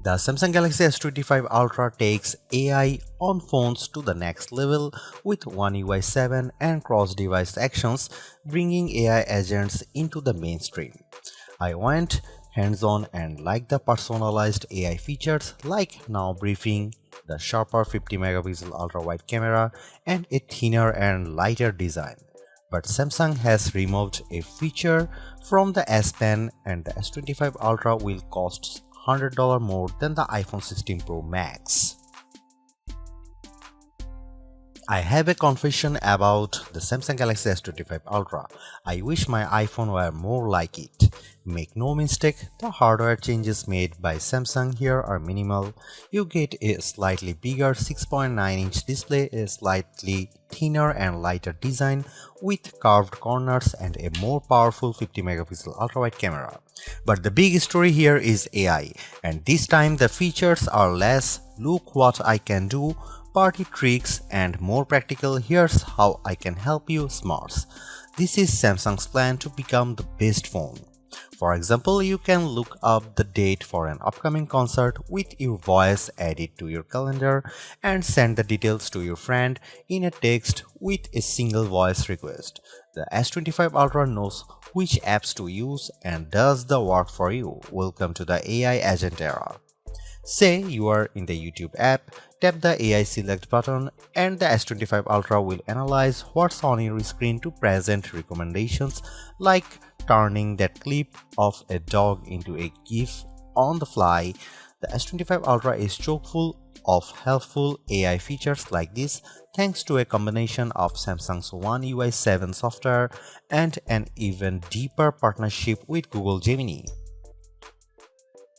The Samsung Galaxy S25 Ultra takes AI on phones to the next level with One UI 7 and cross-device actions, bringing AI agents into the mainstream. I went hands-on and liked the personalized AI features like now briefing, the sharper 50 megapixel ultra-wide camera, and a thinner and lighter design. But Samsung has removed a feature from the S Pen and the S25 Ultra will cost $100 more than the iPhone 16 Pro Max. I have a confession about the Samsung Galaxy S25 Ultra. I wish my iPhone were more like it. Make no mistake, the hardware changes made by Samsung here are minimal. You get a slightly bigger 6.9-inch display, a slightly thinner and lighter design with curved corners and a more powerful 50 megapixel ultra-wide camera. But the big story here is AI, and this time the features are less "look what I can do" party tricks and more practical "here's how I can help you" smarts. This is Samsung's plan to become the best phone. For example, you can look up the date for an upcoming concert with your voice, add it to your calendar, and send the details to your friend in a text with a single voice request. The S25 Ultra knows which apps to use and does the work for you. Welcome to the AI agent era. Say you are in the YouTube app, tap the AI select button and the S25 Ultra will analyze what's on your screen to present recommendations like turning that clip of a dog into a GIF on the fly. The S25 Ultra is chock full of helpful AI features like this thanks to a combination of Samsung's One UI 7 software and an even deeper partnership with Google Gemini.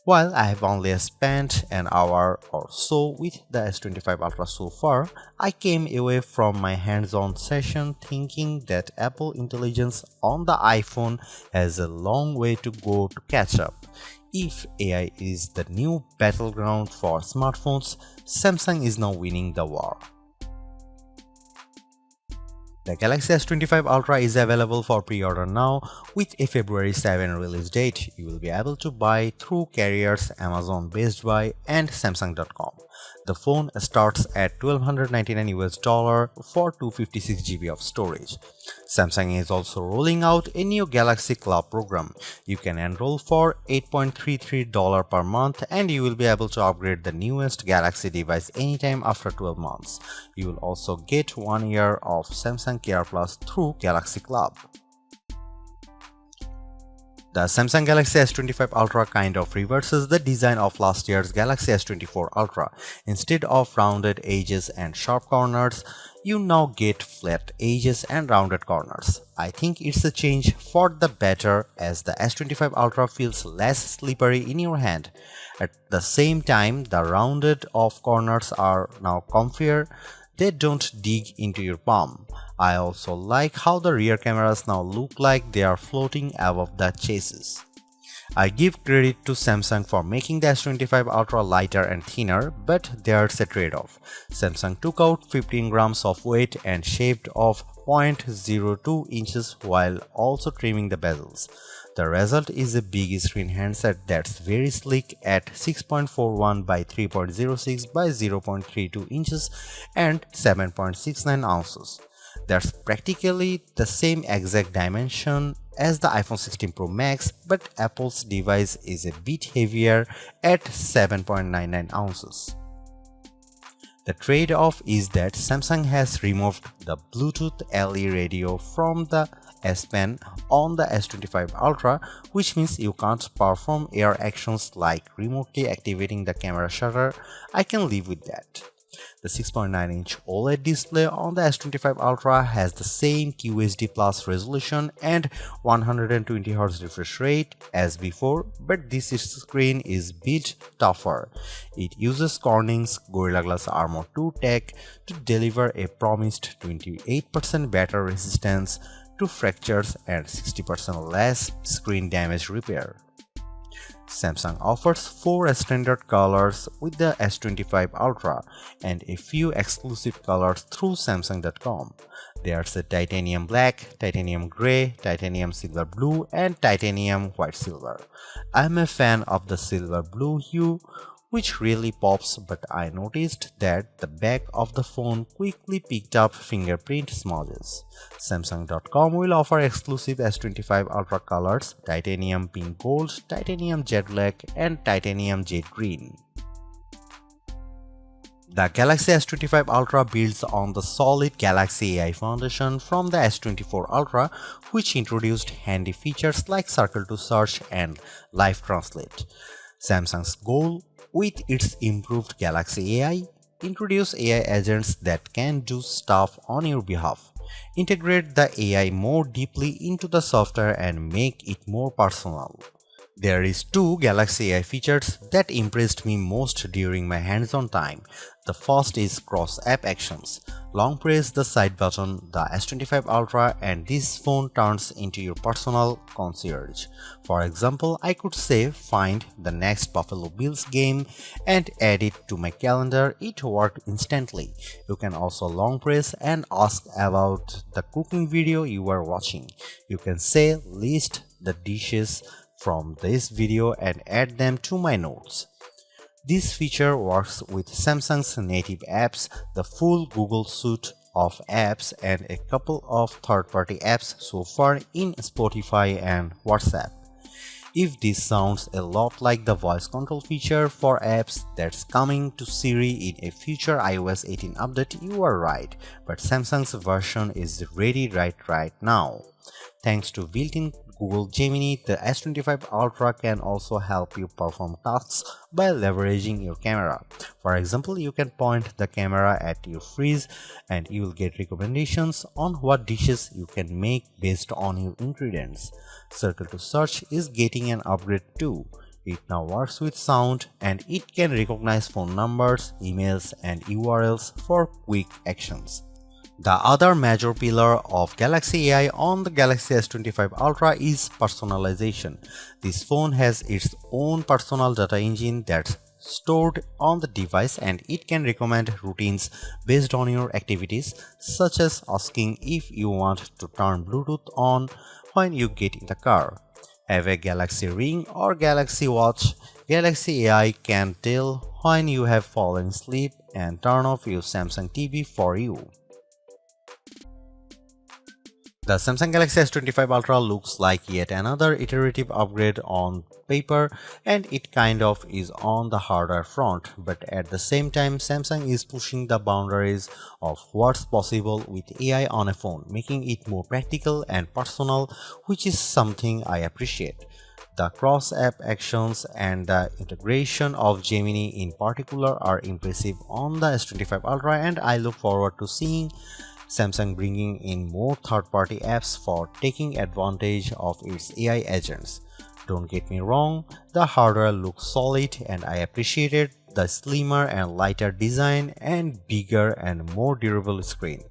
While I have only spent an hour or so with the S25 Ultra so far, I came away from my hands-on session thinking that Apple intelligence on the iPhone has a long way to go to catch up. If AI is the new battleground for smartphones, Samsung is now winning the war. The Galaxy S25 Ultra is available for pre-order now with a February 7 release date. You will be able to buy through carriers Amazon, Best Buy, and Samsung.com. The phone starts at $1,299 for 256 GB of storage. Samsung is also rolling out a new Galaxy Club program. You can enroll for $8.33 per month and you will be able to upgrade the newest Galaxy device anytime after 12 months. You will also get 1 year of Samsung Care Plus through Galaxy Club. The Samsung Galaxy S25 Ultra kind of reverses the design of last year's Galaxy S24 Ultra. Instead of rounded edges and sharp corners, you now get flat edges and rounded corners. I think it's a change for the better as the S25 Ultra feels less slippery in your hand. At the same time, the rounded off corners are now comfier. They don't dig into your palm. I also like how the rear cameras now look like they are floating above the chassis. I give credit to Samsung for making the S25 Ultra lighter and thinner, but there's a trade-off. Samsung took out 15 grams of weight and shaved off 0.02 inches while also trimming the bezels. The result is a big screen handset that's very sleek at 6.41 by 3.06 by 0.32 inches and 7.69 ounces. That's practically the same exact dimension as the iPhone 16 Pro Max, but Apple's device is a bit heavier at 7.99 ounces. The trade-off is that Samsung has removed the Bluetooth LE radio from the S Pen on the S25 Ultra, which means you can't perform air actions like remotely activating the camera shutter. I can live with that. The 6.9-inch OLED display on the S25 Ultra has the same QHD Plus resolution and 120Hz refresh rate as before, but this screen is a bit tougher. It uses Corning's Gorilla Glass Armor 2 tech to deliver a promised 28% better resistance to fractures and 60% less screen damage repair. Samsung offers 4 standard colors with the S25 Ultra and a few exclusive colors through Samsung.com. There's a titanium black, titanium gray, titanium silver blue, and titanium white silver. I'm a fan of the silver blue hue which really pops, but I noticed that the back of the phone quickly picked up fingerprint smudges. Samsung.com will offer exclusive S25 Ultra colors: titanium pink gold, titanium jet black, and titanium jet green. The Galaxy S25 Ultra builds on the solid Galaxy AI foundation from the S24 Ultra, which introduced handy features like Circle to Search and Live Translate. Samsung's goal with its improved Galaxy AI: introduce AI agents that can do stuff on your behalf, integrate the AI more deeply into the software, and make it more personal. There is two Galaxy AI features that impressed me most during my hands-on time. The first is cross-app actions. Long press the side button, the S25 Ultra, and this phone turns into your personal concierge. For example, I could say find the next Buffalo Bills game and add it to my calendar. It worked instantly. You can also long press and ask about the cooking video you are watching. You can say list the dishes from this video and add them to my notes. This feature works with Samsung's native apps, the full Google suite of apps, and a couple of third-party apps so far in Spotify and WhatsApp. If this sounds a lot like the voice control feature for apps that's coming to Siri in a future iOS 18 update, you are right, but Samsung's version is ready right now. Thanks to built-in Google Gemini, the S25 Ultra can also help you perform tasks by leveraging your camera. For example, you can point the camera at your fridge and you will get recommendations on what dishes you can make based on your ingredients. Circle to Search is getting an upgrade too. It now works with sound and it can recognize phone numbers, emails, and URLs for quick actions. The other major pillar of Galaxy AI on the Galaxy S25 Ultra is personalization. This phone has its own personal data engine that's stored on the device, and it can recommend routines based on your activities, such as asking if you want to turn Bluetooth on when you get in the car. Have a Galaxy Ring or Galaxy Watch? Galaxy AI can tell when you have fallen asleep and turn off your Samsung TV for you. The Samsung Galaxy S25 Ultra looks like yet another iterative upgrade on paper, and it kind of is on the hardware front, but at the same time Samsung is pushing the boundaries of what's possible with AI on a phone, making it more practical and personal, which is something I appreciate. The cross-app actions and the integration of Gemini in particular are impressive on the S25 Ultra, and I look forward to seeing Samsung bringing in more third-party apps for taking advantage of its AI agents. Don't get me wrong, the hardware looks solid and I appreciated the slimmer and lighter design and bigger and more durable screen.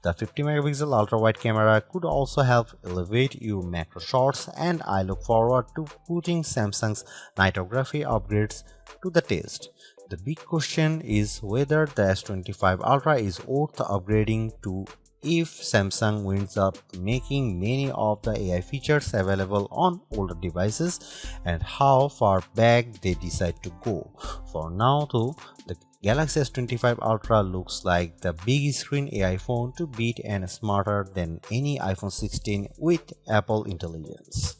The 50MP ultra-wide camera could also help elevate your macro shots, and I look forward to putting Samsung's nightography upgrades to the test. The big question is whether the S25 Ultra is worth upgrading to if Samsung winds up making many of the AI features available on older devices, and how far back they decide to go. For now though, the Galaxy S25 Ultra looks like the big screen AI phone to beat and smarter than any iPhone 16 with Apple Intelligence.